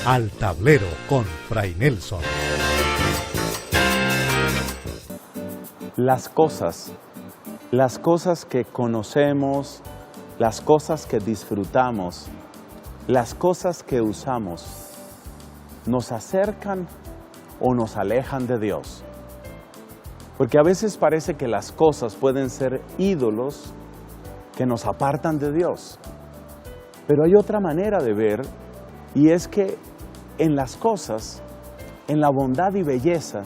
Al Tablero con Fray Nelson. Las cosas que conocemos, las cosas que disfrutamos, las cosas que usamos, ¿nos acercan o nos alejan de Dios? Porque a veces parece que las cosas pueden ser ídolos que nos apartan de Dios. Pero hay otra manera de ver, y es que en las cosas, en la bondad y belleza,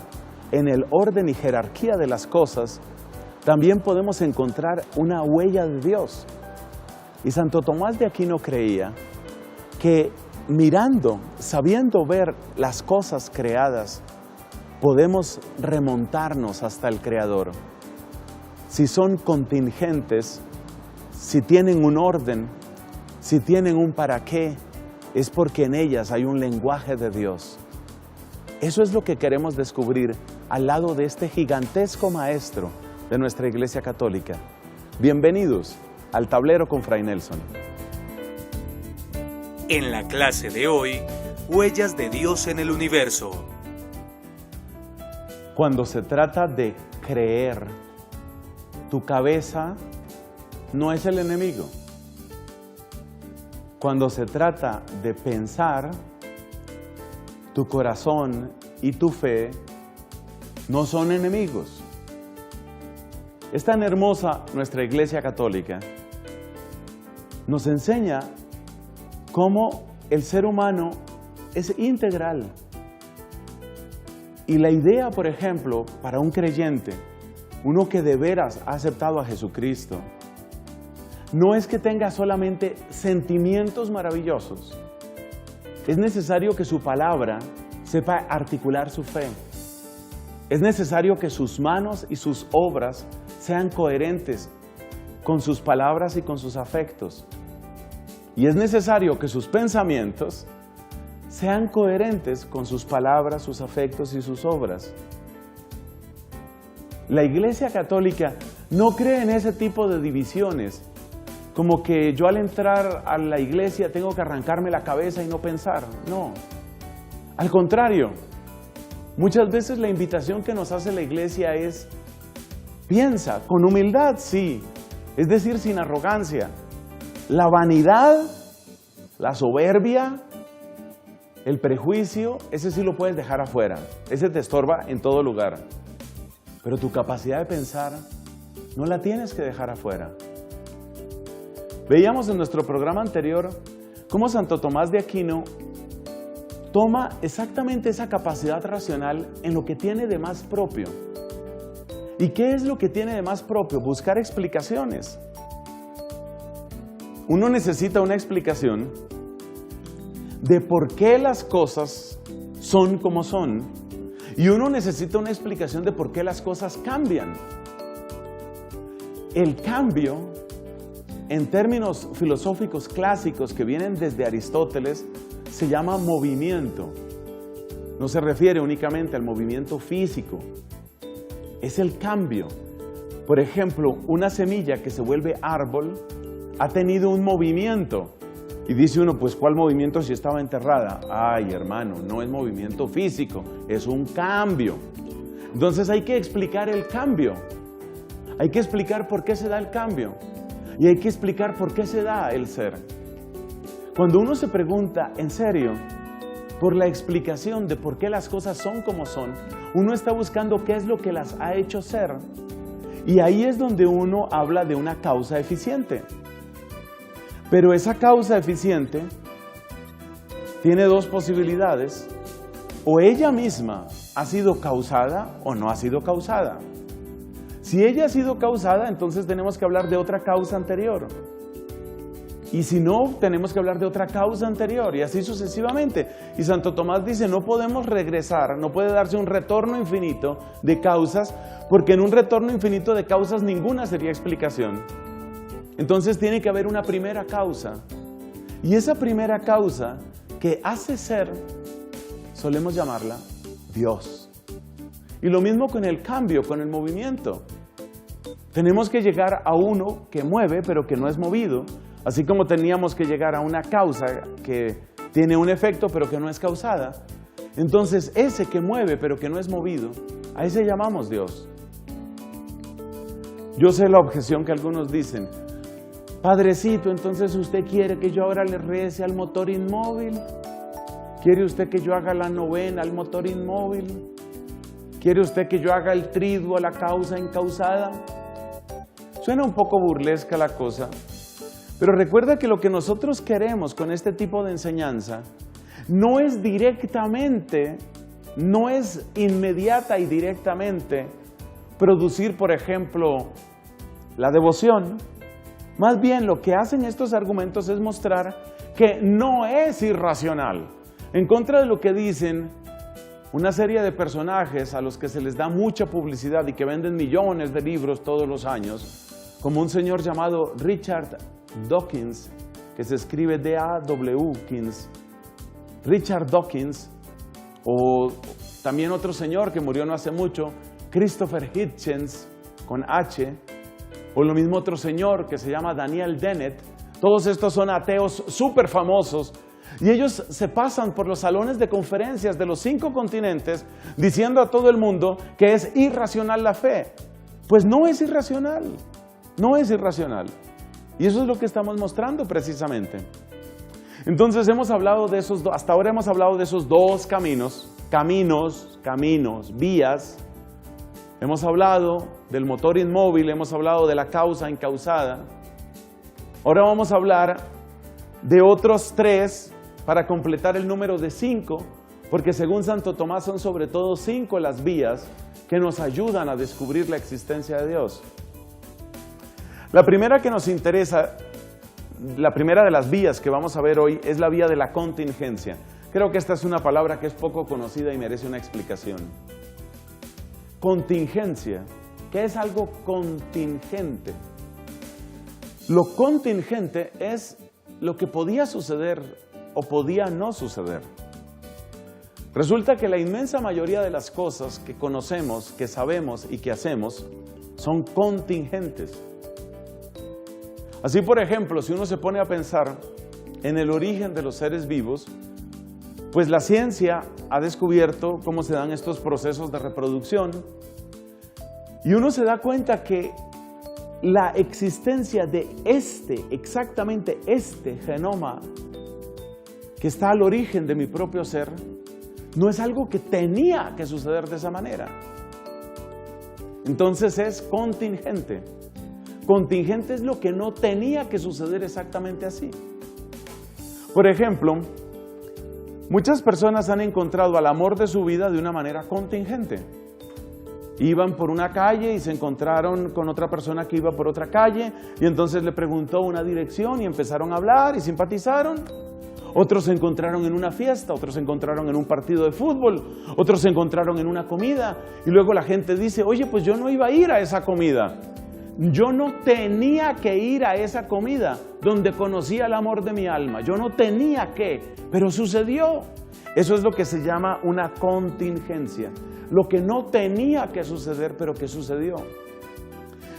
en el orden y jerarquía de las cosas, también podemos encontrar una huella de Dios. Y Santo Tomás de Aquino creía que mirando, sabiendo ver las cosas creadas, podemos remontarnos hasta el Creador. Si son contingentes, si tienen un orden, si tienen un para qué, es porque en ellas hay un lenguaje de Dios. Eso es lo que queremos descubrir al lado de este gigantesco maestro de nuestra Iglesia Católica. Bienvenidos al Tablero con Fray Nelson. En la clase de hoy, huellas de Dios en el universo. Cuando se trata de creer, tu cabeza no es el enemigo. Cuando se trata de pensar, tu corazón y tu fe no son enemigos. Es tan hermosa nuestra Iglesia Católica. Nos enseña cómo el ser humano es integral. Y la idea, por ejemplo, para un creyente, uno que de veras ha aceptado a Jesucristo, no es que tenga solamente sentimientos maravillosos. Es necesario que su palabra sepa articular su fe. Es necesario que sus manos y sus obras sean coherentes con sus palabras y con sus afectos. Y es necesario que sus pensamientos sean coherentes con sus palabras, sus afectos y sus obras. La Iglesia Católica no cree en ese tipo de divisiones, como que yo al entrar a la iglesia tengo que arrancarme la cabeza y no pensar. No, al contrario, muchas veces la invitación que nos hace la iglesia es: piensa, con humildad, sí, es decir, sin arrogancia. La vanidad, la soberbia, el prejuicio, ese sí lo puedes dejar afuera, ese te estorba en todo lugar. Pero tu capacidad de pensar no la tienes que dejar afuera. Veíamos en nuestro programa anterior cómo Santo Tomás de Aquino toma exactamente esa capacidad racional en lo que tiene de más propio. ¿Y qué es lo que tiene de más propio? Buscar explicaciones. Uno necesita una explicación de por qué las cosas son como son, y uno necesita una explicación de por qué las cosas cambian. El cambio, en términos filosóficos clásicos que vienen desde Aristóteles, se llama movimiento. No se refiere únicamente al movimiento físico, es el cambio. Por ejemplo, una semilla que se vuelve árbol ha tenido un movimiento. Y dice uno, pues ¿cuál movimiento si estaba enterrada? Ay, hermano, no es movimiento físico, es un cambio. Entonces hay que explicar el cambio. Hay que explicar por qué se da el cambio. Y hay que explicar por qué se da el ser. Cuando uno se pregunta, en serio, por la explicación de por qué las cosas son como son, uno está buscando qué es lo que las ha hecho ser. Y ahí es donde uno habla de una causa eficiente. Pero esa causa eficiente tiene dos posibilidades. O ella misma ha sido causada o no ha sido causada. Si ella ha sido causada, entonces tenemos que hablar de otra causa anterior. Y si no, tenemos que hablar de otra causa anterior, y así sucesivamente. Y Santo Tomás dice, no podemos regresar, no puede darse un retorno infinito de causas, porque en un retorno infinito de causas ninguna sería explicación. Entonces tiene que haber una primera causa. Y esa primera causa que hace ser, solemos llamarla Dios. Y lo mismo con el cambio, con el movimiento. Tenemos que llegar a uno que mueve, pero que no es movido. Así como teníamos que llegar a una causa que tiene un efecto pero que no es causada. Entonces ese que mueve pero que no es movido, a ese llamamos Dios. Yo sé la objeción que algunos dicen: Padrecito, entonces usted quiere que yo ahora le rece al motor inmóvil, quiere usted que yo haga la novena al motor inmóvil, quiere usted que yo haga el triduo a la causa incausada. Suena un poco burlesca la cosa, pero recuerda que lo que nosotros queremos con este tipo de enseñanza no es directamente, no es inmediata y directamente producir, por ejemplo, la devoción. Más bien lo que hacen estos argumentos es mostrar que no es irracional, en contra de lo que dicen una serie de personajes a los que se les da mucha publicidad y que venden millones de libros todos los años, como un señor llamado Richard Dawkins, que se escribe D-A-W-Kins. Richard Dawkins, o también otro señor que murió no hace mucho, Christopher Hitchens, con H, o lo mismo otro señor que se llama Daniel Dennett. Todos estos son ateos súper famosos y ellos se pasan por los salones de conferencias de los 5 continentes diciendo a todo el mundo que es irracional la fe. Pues no es irracional, no es irracional. Y eso es lo que estamos mostrando precisamente. Entonces hemos hablado de esos hasta ahora hemos hablado de esos dos caminos, vías. Hemos hablado del motor inmóvil, hemos hablado de la causa incausada. Ahora vamos a hablar de otros 3 para completar el número de 5, porque según Santo Tomás son sobre todo 5 las vías que nos ayudan a descubrir la existencia de Dios. La primera que nos interesa, la primera de las vías que vamos a ver hoy es la vía de la contingencia. Creo que esta es una palabra que es poco conocida y merece una explicación. Contingencia. ¿Qué es algo contingente? Lo contingente es lo que podía suceder o podía no suceder. Resulta que la inmensa mayoría de las cosas que conocemos, que sabemos y que hacemos son contingentes. Así, por ejemplo, si uno se pone a pensar en el origen de los seres vivos, pues la ciencia ha descubierto cómo se dan estos procesos de reproducción y uno se da cuenta que la existencia de exactamente este genoma que está al origen de mi propio ser, no es algo que tenía que suceder de esa manera. Entonces es contingente. Contingente es lo que no tenía que suceder exactamente así. Por ejemplo, muchas personas han encontrado al amor de su vida de una manera contingente. Iban por una calle y se encontraron con otra persona que iba por otra calle y entonces le preguntó una dirección y empezaron a hablar y simpatizaron. Otros se encontraron en una fiesta, otros se encontraron en un partido de fútbol, otros se encontraron en una comida y luego la gente dice: oye, pues yo no iba a ir a esa comida. Yo no tenía que ir a esa comida donde conocí el amor de mi alma. Yo no tenía que, pero sucedió. Eso es lo que se llama una contingencia. Lo que no tenía que suceder, pero que sucedió.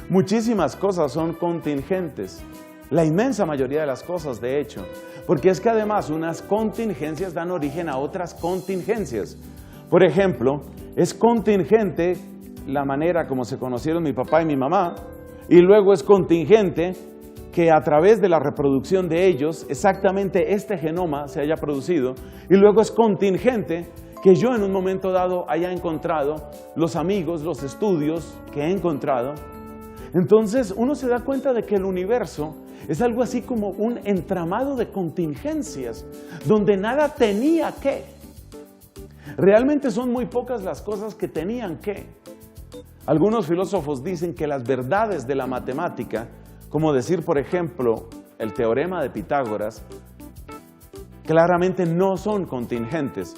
Muchísimas cosas son contingentes. La inmensa mayoría de las cosas, de hecho. Porque es que además unas contingencias dan origen a otras contingencias. Por ejemplo, es contingente la manera como se conocieron mi papá y mi mamá. Y luego es contingente que a través de la reproducción de ellos, exactamente este genoma se haya producido. Y luego es contingente que yo en un momento dado haya encontrado los amigos, los estudios que he encontrado. Entonces uno se da cuenta de que el universo es algo así como un entramado de contingencias, donde nada tenía que. Realmente son muy pocas las cosas que tenían que. Algunos filósofos dicen que las verdades de la matemática, como decir, por ejemplo, el teorema de Pitágoras, claramente no son contingentes.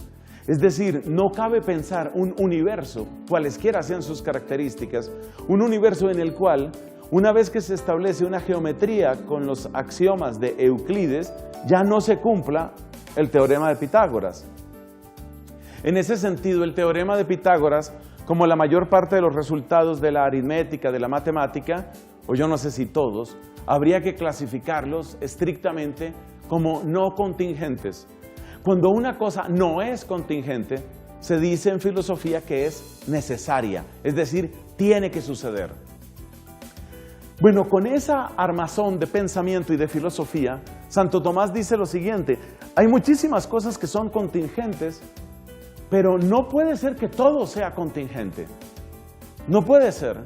Es decir, no cabe pensar un universo, cualesquiera sean sus características, un universo en el cual, una vez que se establece una geometría con los axiomas de Euclides, ya no se cumpla el teorema de Pitágoras. En ese sentido, el teorema de Pitágoras, como la mayor parte de los resultados de la aritmética, de la matemática, o yo no sé si todos, habría que clasificarlos estrictamente como no contingentes. Cuando una cosa no es contingente, se dice en filosofía que es necesaria, es decir, tiene que suceder. Bueno, con esa armazón de pensamiento y de filosofía, Santo Tomás dice lo siguiente: hay muchísimas cosas que son contingentes, pero no puede ser que todo sea contingente. No puede ser.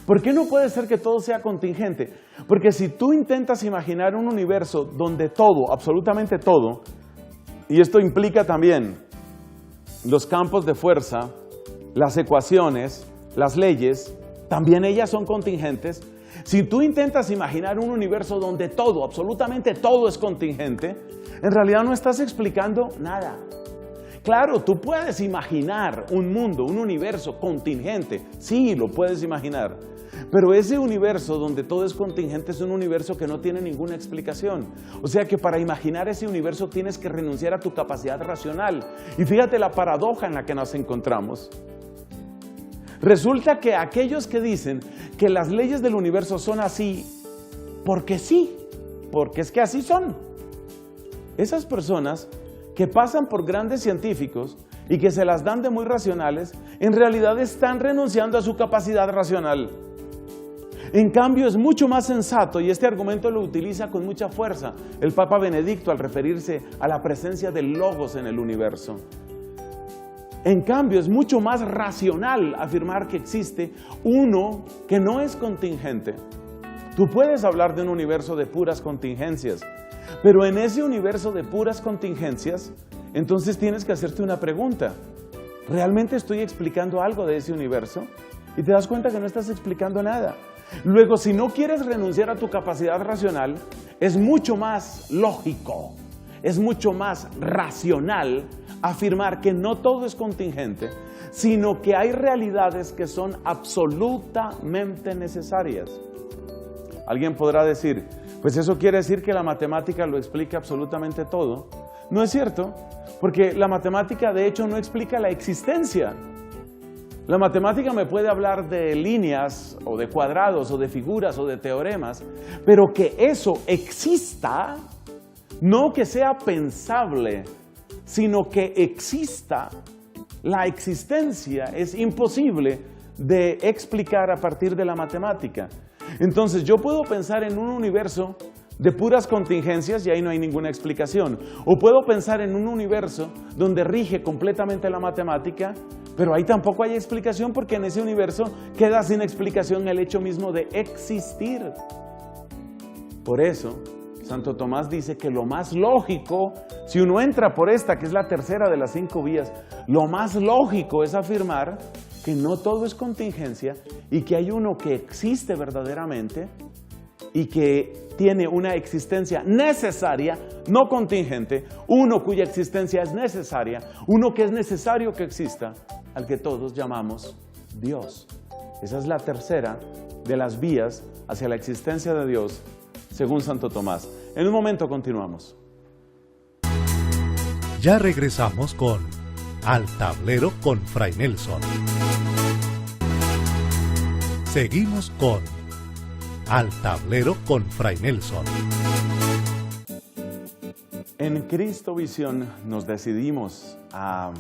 ¿Por qué no puede ser que todo sea contingente? Porque si tú intentas imaginar un universo donde todo, absolutamente todo, y esto implica también los campos de fuerza, las ecuaciones, las leyes, también ellas son contingentes. Si tú intentas imaginar un universo donde todo, absolutamente todo es contingente, en realidad no estás explicando nada. Claro, tú puedes imaginar un mundo, un universo contingente, sí, lo puedes imaginar, pero ese universo donde todo es contingente es un universo que no tiene ninguna explicación. O sea que para imaginar ese universo tienes que renunciar a tu capacidad racional. Y fíjate la paradoja en la que nos encontramos. Resulta que aquellos que dicen que las leyes del universo son así, porque sí, porque es que así son. Esas personas que pasan por grandes científicos y que se las dan de muy racionales, en realidad están renunciando a su capacidad racional. En cambio, es mucho más sensato, y este argumento lo utiliza con mucha fuerza el Papa Benedicto al referirse a la presencia del Logos en el universo. En cambio, es mucho más racional afirmar que existe uno que no es contingente. Tú puedes hablar de un universo de puras contingencias, pero en ese universo de puras contingencias, entonces tienes que hacerte una pregunta. ¿Realmente estoy explicando algo de ese universo? Y te das cuenta que no estás explicando nada. Luego, si no quieres renunciar a tu capacidad racional, es mucho más lógico, es mucho más racional afirmar que no todo es contingente, sino que hay realidades que son absolutamente necesarias. Alguien podrá decir, pues eso quiere decir que la matemática lo explica absolutamente todo. No es cierto, porque la matemática de hecho no explica la existencia. La matemática me puede hablar de líneas, o de cuadrados, o de figuras, o de teoremas, pero que eso exista, no que sea pensable, sino que exista. La existencia es imposible de explicar a partir de la matemática. Entonces yo puedo pensar en un universo de puras contingencias y ahí no hay ninguna explicación. O puedo pensar en un universo donde rige completamente la matemática, pero ahí tampoco hay explicación porque en ese universo queda sin explicación el hecho mismo de existir. Por eso, Santo Tomás dice que lo más lógico, si uno entra por esta, que es la tercera de las 5 vías, lo más lógico es afirmar que no todo es contingencia y que hay uno que existe verdaderamente y que tiene una existencia necesaria, no contingente, uno cuya existencia es necesaria, uno que es necesario que exista, al que todos llamamos Dios. Esa es la tercera de las vías hacia la existencia de Dios, según Santo Tomás. En un momento continuamos. Ya regresamos con Al Tablero con Fray Nelson. Seguimos con Al Tablero con Fray Nelson. En Cristo Visión nos decidimos a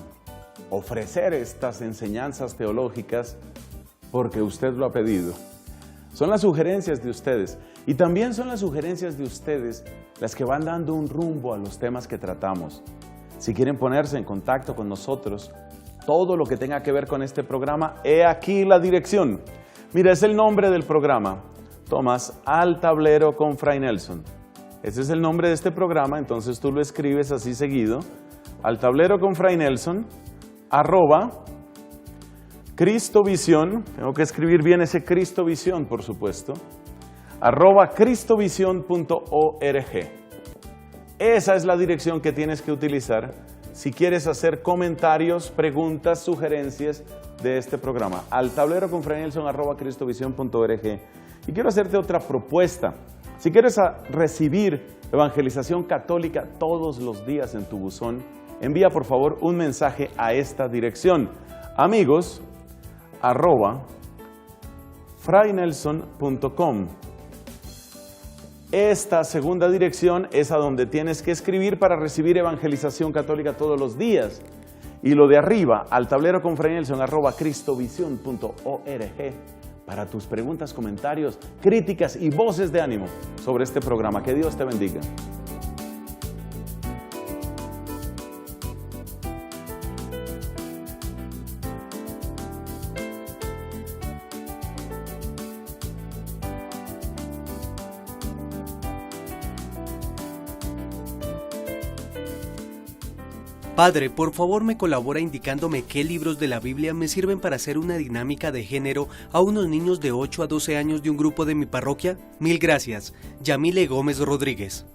ofrecer estas enseñanzas teológicas porque usted lo ha pedido. Son las sugerencias de ustedes y también son las sugerencias de ustedes las que van dando un rumbo a los temas que tratamos. Si quieren ponerse en contacto con nosotros, todo lo que tenga que ver con este programa, he aquí la dirección. Mira, es el nombre del programa. Tomas Al Tablero con Fray Nelson. Ese es el nombre de este programa, entonces tú lo escribes así seguido. Al Tablero con Fray Nelson, @Cristovisión, tengo que escribir bien ese Cristovisión, por supuesto, @Cristovisión.org. Esa es la dirección que tienes que utilizar si quieres hacer comentarios, preguntas, sugerencias de este programa. Al Tablero con Fray Nelson, @Cristovisión.org. Y quiero hacerte otra propuesta. Si quieres recibir evangelización católica todos los días en tu buzón, envía por favor un mensaje a esta dirección. Amigos, @fraynelson.com. esta segunda dirección es a donde tienes que escribir para recibir evangelización católica todos los días. Y lo de arriba, al tablero con Fray Nelson, @cristovision.org, para tus preguntas, comentarios, críticas y voces de ánimo sobre este programa. Que Dios te bendiga. Padre, por favor me colabora indicándome qué libros de la Biblia me sirven para hacer una dinámica de género a unos niños de 8 a 12 años de un grupo de mi parroquia. Mil gracias. Yamile Gómez Rodríguez.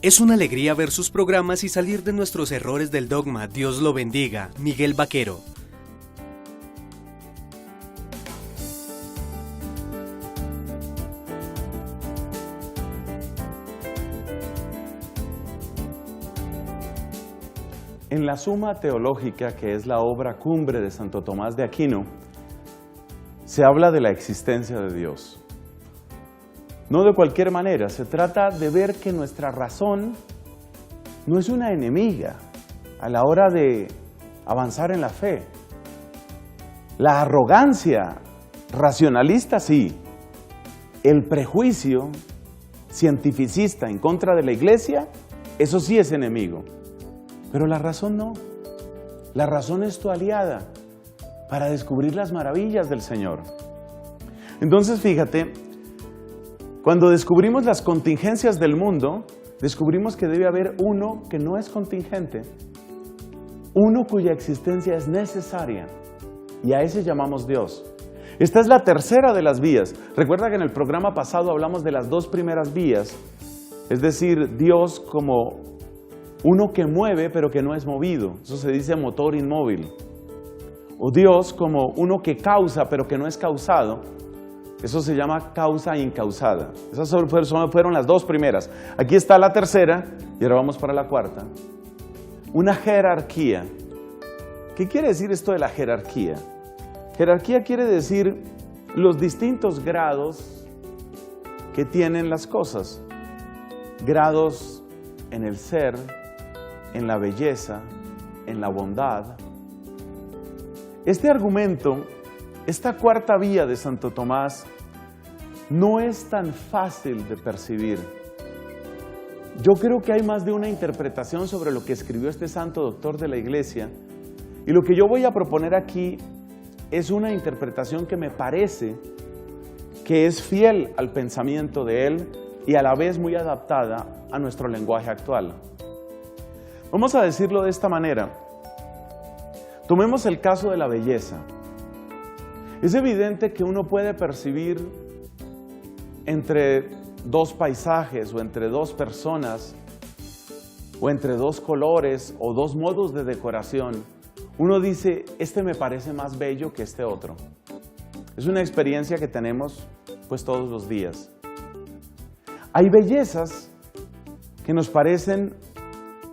Es una alegría ver sus programas y salir de nuestros errores del dogma. Dios lo bendiga. Miguel Vaquero. En la Suma Teológica, que es la obra cumbre de Santo Tomás de Aquino, se habla de la existencia de Dios. No de cualquier manera, se trata de ver que nuestra razón no es una enemiga a la hora de avanzar en la fe. La arrogancia racionalista sí, el prejuicio cientificista en contra de la Iglesia, eso sí es enemigo. Pero la razón no. La razón es tu aliada para descubrir las maravillas del Señor. Entonces, fíjate, cuando descubrimos las contingencias del mundo, descubrimos que debe haber uno que no es contingente, uno cuya existencia es necesaria, y a ese llamamos Dios. Esta es la tercera de las vías. Recuerda que en el programa pasado hablamos de las dos primeras vías, es decir, Dios como uno que mueve pero que no es movido, eso se dice motor inmóvil. O Dios como uno que causa pero que no es causado, eso se llama causa incausada. Esas fueron las dos primeras. Aquí está la tercera y ahora vamos para la cuarta. Una jerarquía. ¿Qué quiere decir esto de la jerarquía? Jerarquía quiere decir los distintos grados que tienen las cosas. Grados en el ser, en la belleza, en la bondad. Este argumento, esta cuarta vía de Santo Tomás, no es tan fácil de percibir. Yo creo que hay más de una interpretación sobre lo que escribió este santo doctor de la Iglesia, y lo que yo voy a proponer aquí es una interpretación que me parece que es fiel al pensamiento de él y a la vez muy adaptada a nuestro lenguaje actual. Vamos a decirlo de esta manera. Tomemos el caso de la belleza. Es evidente que uno puede percibir entre dos paisajes o entre dos personas o entre dos colores o dos modos de decoración. Uno dice, este me parece más bello que este otro. Es una experiencia que tenemos pues todos los días. Hay bellezas que nos parecen,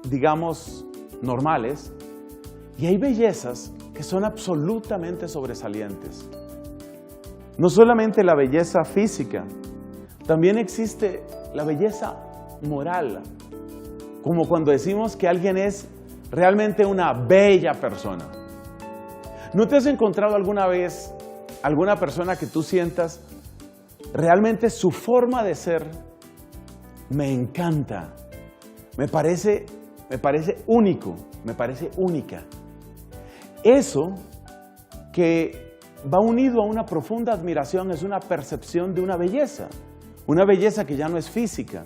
digamos, normales, y hay bellezas que son absolutamente sobresalientes. No solamente la belleza física, también existe la belleza moral, como cuando decimos que alguien es realmente una bella persona. ¿No te has encontrado alguna vez alguna persona que tú sientas realmente su forma de ser me encanta, me parece único, me parece única? Eso que va unido a una profunda admiración es una percepción de una belleza que ya no es física,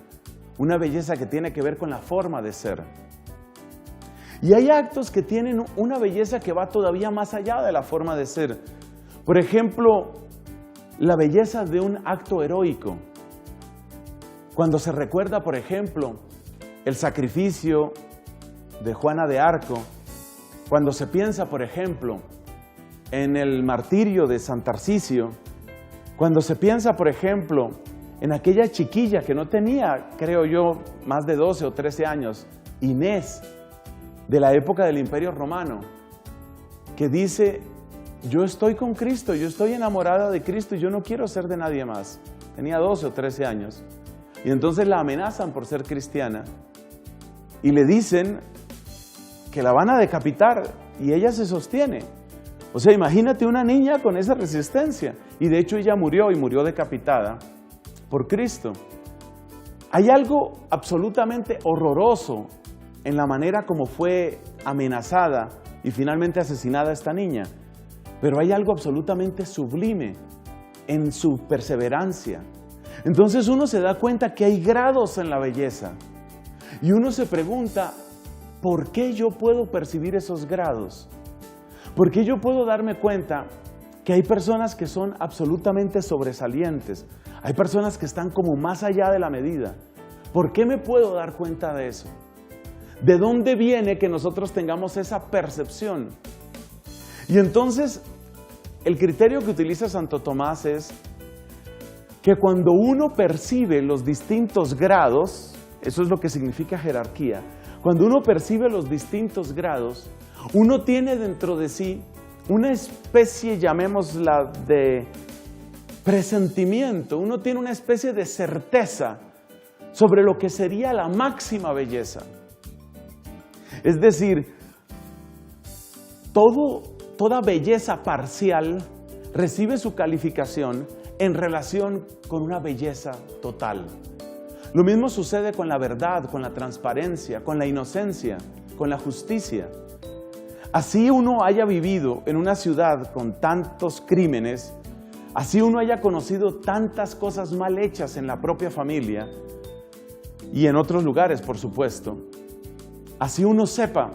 una belleza que tiene que ver con la forma de ser. Y hay actos que tienen una belleza que va todavía más allá de la forma de ser. Por ejemplo, la belleza de un acto heroico. Cuando se recuerda, por ejemplo, el sacrificio de Juana de Arco, cuando se piensa, por ejemplo, en el martirio de San Tarcisio, cuando se piensa, por ejemplo, en aquella chiquilla que no tenía, creo yo, más de 12 o 13 años, Inés, de la época del Imperio Romano, que dice, yo estoy con Cristo, yo estoy enamorada de Cristo y yo no quiero ser de nadie más. Tenía 12 o 13 años. Y entonces la amenazan por ser cristiana y le dicen que la van a decapitar y ella se sostiene. O sea, imagínate una niña con esa resistencia. Y de hecho ella murió y murió decapitada por Cristo. Hay algo absolutamente horroroso en la manera como fue amenazada y finalmente asesinada esta niña. Pero hay algo absolutamente sublime en su perseverancia. Entonces uno se da cuenta que hay grados en la belleza. Y uno se pregunta, ¿por qué yo puedo percibir esos grados? ¿Por qué yo puedo darme cuenta que hay personas que son absolutamente sobresalientes? Hay personas que están como más allá de la medida. ¿Por qué me puedo dar cuenta de eso? ¿De dónde viene que nosotros tengamos esa percepción? Y entonces, el criterio que utiliza Santo Tomás es que cuando uno percibe los distintos grados, eso es lo que significa jerarquía, cuando uno percibe los distintos grados, uno tiene dentro de sí una especie, llamémosla, de presentimiento, uno tiene una especie de certeza sobre lo que sería la máxima belleza. Es decir, toda belleza parcial recibe su calificación en relación con una belleza total. Lo mismo sucede con la verdad, con la transparencia, con la inocencia, con la justicia. Así uno haya vivido en una ciudad con tantos crímenes, así uno haya conocido tantas cosas mal hechas en la propia familia y en otros lugares, por supuesto, así uno sepa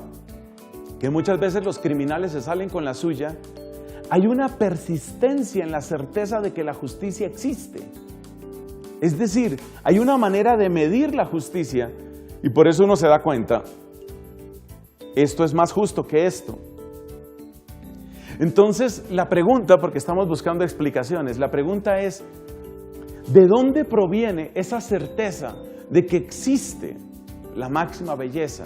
que muchas veces los criminales se salen con la suya, hay una persistencia en la certeza de que la justicia existe. Es decir, hay una manera de medir la justicia y por eso uno se da cuenta, esto es más justo que esto. Entonces, la pregunta, porque estamos buscando explicaciones, la pregunta es, ¿de dónde proviene esa certeza de que existe la máxima belleza?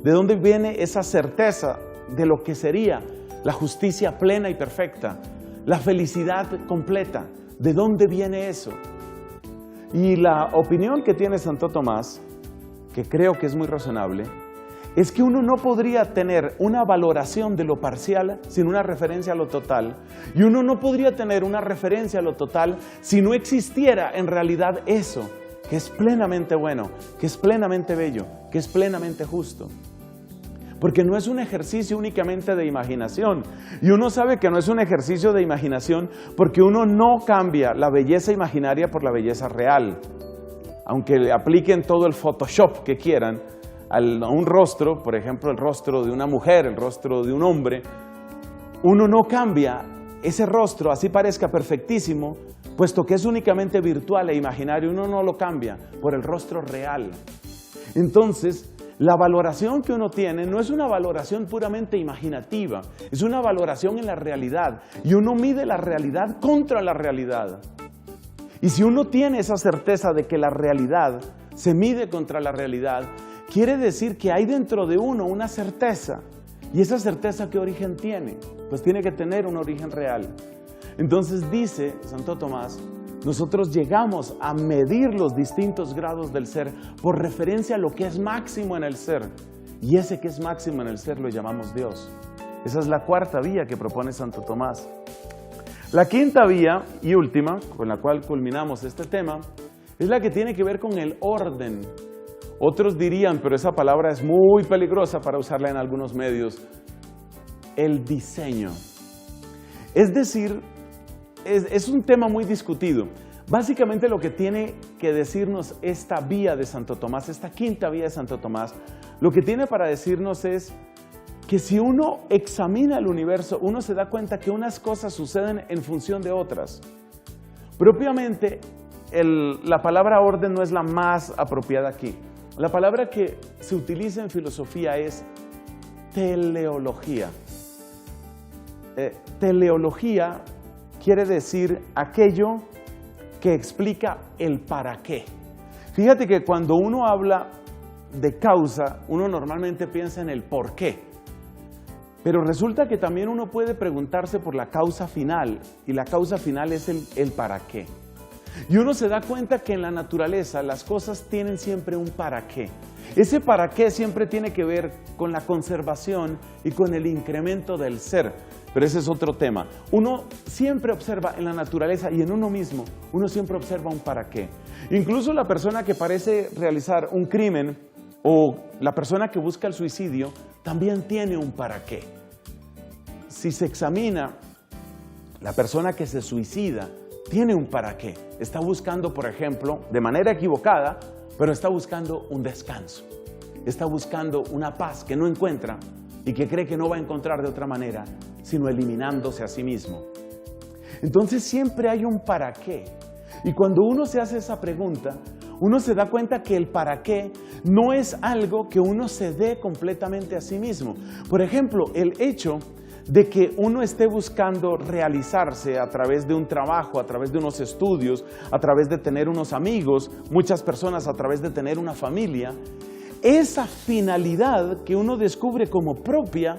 ¿De dónde viene esa certeza de lo que sería la justicia plena y perfecta, la felicidad completa? ¿De dónde viene eso? Y la opinión que tiene Santo Tomás, que creo que es muy razonable, es que uno no podría tener una valoración de lo parcial sin una referencia a lo total, y uno no podría tener una referencia a lo total si no existiera en realidad eso, que es plenamente bueno, que es plenamente bello, que es plenamente justo. Porque no es un ejercicio únicamente de imaginación. Y uno sabe que no es un ejercicio de imaginación porque uno no cambia la belleza imaginaria por la belleza real. Aunque le apliquen todo el Photoshop que quieran a un rostro, por ejemplo el rostro de una mujer, el rostro de un hombre, uno no cambia ese rostro, así parezca perfectísimo, puesto que es únicamente virtual e imaginario, uno no lo cambia por el rostro real. Entonces, la valoración que uno tiene no es una valoración puramente imaginativa, es una valoración en la realidad. Y uno mide la realidad contra la realidad. Y si uno tiene esa certeza de que la realidad se mide contra la realidad, quiere decir que hay dentro de uno una certeza. ¿Y esa certeza qué origen tiene? Pues tiene que tener un origen real. Entonces dice Santo Tomás, nosotros llegamos a medir los distintos grados del ser por referencia a lo que es máximo en el ser. Y ese que es máximo en el ser lo llamamos Dios. Esa es la cuarta vía que propone Santo Tomás. La quinta vía y última, con la cual culminamos este tema, es la que tiene que ver con el orden. Otros dirían, pero esa palabra es muy peligrosa para usarla en algunos medios, el diseño. Es decir, es un tema muy discutido. Básicamente lo que tiene que decirnos esta vía de Santo Tomás, esta quinta vía de Santo Tomás, lo que tiene para decirnos es que si uno examina el universo, uno se da cuenta que unas cosas suceden en función de otras. Propiamente, la palabra orden no es la más apropiada aquí. La palabra que se utiliza en filosofía es teleología. Teleología quiere decir aquello que explica el para qué. Fíjate que cuando uno habla de causa, uno normalmente piensa en el por qué. Pero resulta que también uno puede preguntarse por la causa final, y la causa final es el para qué. Y uno se da cuenta que en la naturaleza las cosas tienen siempre un para qué. Ese para qué siempre tiene que ver con la conservación y con el incremento del ser. Pero ese es otro tema. Uno siempre observa en la naturaleza y en uno mismo, uno siempre observa un para qué. Incluso la persona que parece realizar un crimen o la persona que busca el suicidio también tiene un para qué. Si se examina, la persona que se suicida tiene un para qué. Está buscando, por ejemplo, de manera equivocada, pero está buscando un descanso. Está buscando una paz que no encuentra y que cree que no va a encontrar de otra manera, sino eliminándose a sí mismo. Entonces siempre hay un para qué. Y cuando uno se hace esa pregunta, uno se da cuenta que el para qué no es algo que uno se dé completamente a sí mismo. Por ejemplo, el hecho de que uno esté buscando realizarse a través de un trabajo, a través de unos estudios, a través de tener unos amigos, muchas personas a través de tener una familia, esa finalidad que uno descubre como propia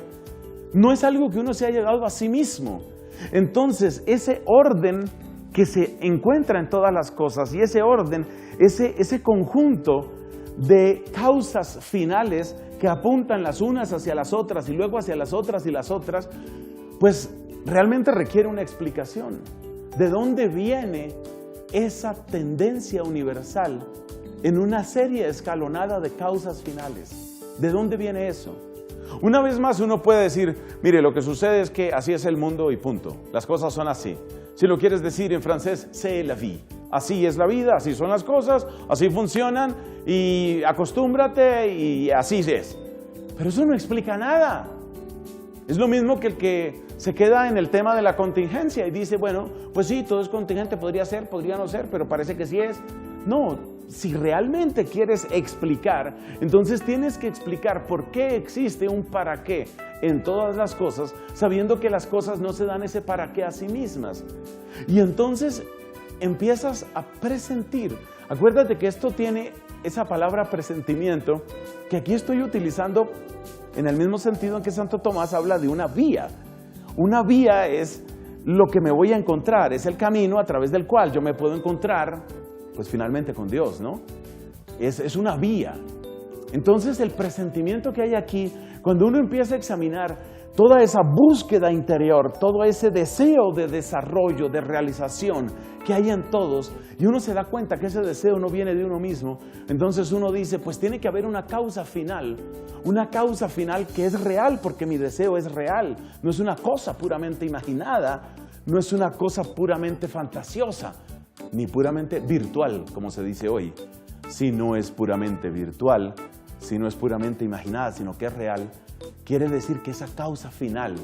no es algo que uno se haya dado a sí mismo. Entonces, ese orden que se encuentra en todas las cosas y ese orden, ese conjunto de causas finales que apuntan las unas hacia las otras y luego hacia las otras y las otras, pues realmente requiere una explicación. ¿De dónde viene esa tendencia universal en una serie escalonada de causas finales? ¿De dónde viene eso? Una vez más uno puede decir, mire, lo que sucede es que así es el mundo y punto. Las cosas son así. Si lo quieres decir en francés, c'est la vie. Así es la vida, así son las cosas, así funcionan y acostúmbrate y así es. Pero eso no explica nada. Es lo mismo que el que se queda en el tema de la contingencia y dice, bueno, pues sí, todo es contingente, podría ser, podría no ser, pero parece que sí es. No, si realmente quieres explicar, entonces tienes que explicar por qué existe un para qué en todas las cosas, sabiendo que las cosas no se dan ese para qué a sí mismas. Y entonces empiezas a presentir. Acuérdate que esto tiene esa palabra presentimiento, que aquí estoy utilizando en el mismo sentido en que Santo Tomás habla de una vía. Una vía es lo que me voy a encontrar, es el camino a través del cual yo me puedo encontrar, pues finalmente con Dios, ¿no? Es una vía. Entonces el presentimiento que hay aquí, cuando uno empieza a examinar toda esa búsqueda interior, todo ese deseo de desarrollo, de realización que hay en todos, y uno se da cuenta que ese deseo no viene de uno mismo, entonces uno dice, pues tiene que haber una causa final que es real, porque mi deseo es real, no es una cosa puramente imaginada, no es una cosa puramente fantasiosa, ni puramente virtual, como se dice hoy. Si no es puramente virtual, si no es puramente imaginada, sino que es real, quiere decir que esa causa final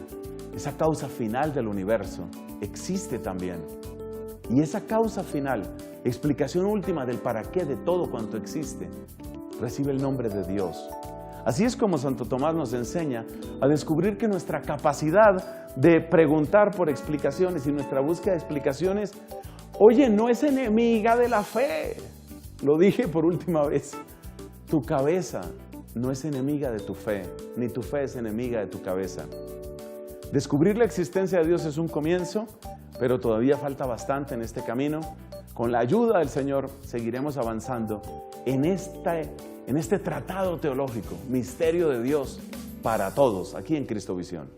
del universo, existe también. Y esa causa final, explicación última del para qué de todo cuanto existe, recibe el nombre de Dios. Así es como Santo Tomás nos enseña a descubrir que nuestra capacidad de preguntar por explicaciones y nuestra búsqueda de explicaciones, oye, no es enemiga de la fe. Lo dije por última vez. Tu cabeza no es enemiga de tu fe, ni tu fe es enemiga de tu cabeza. Descubrir la existencia de Dios es un comienzo, pero todavía falta bastante en este camino. Con la ayuda del Señor seguiremos avanzando en este tratado teológico, misterio de Dios para todos, aquí en Cristo Visión.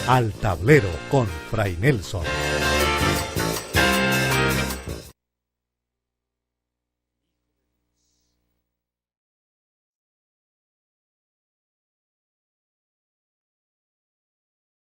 Al tablero con Fray Nelson.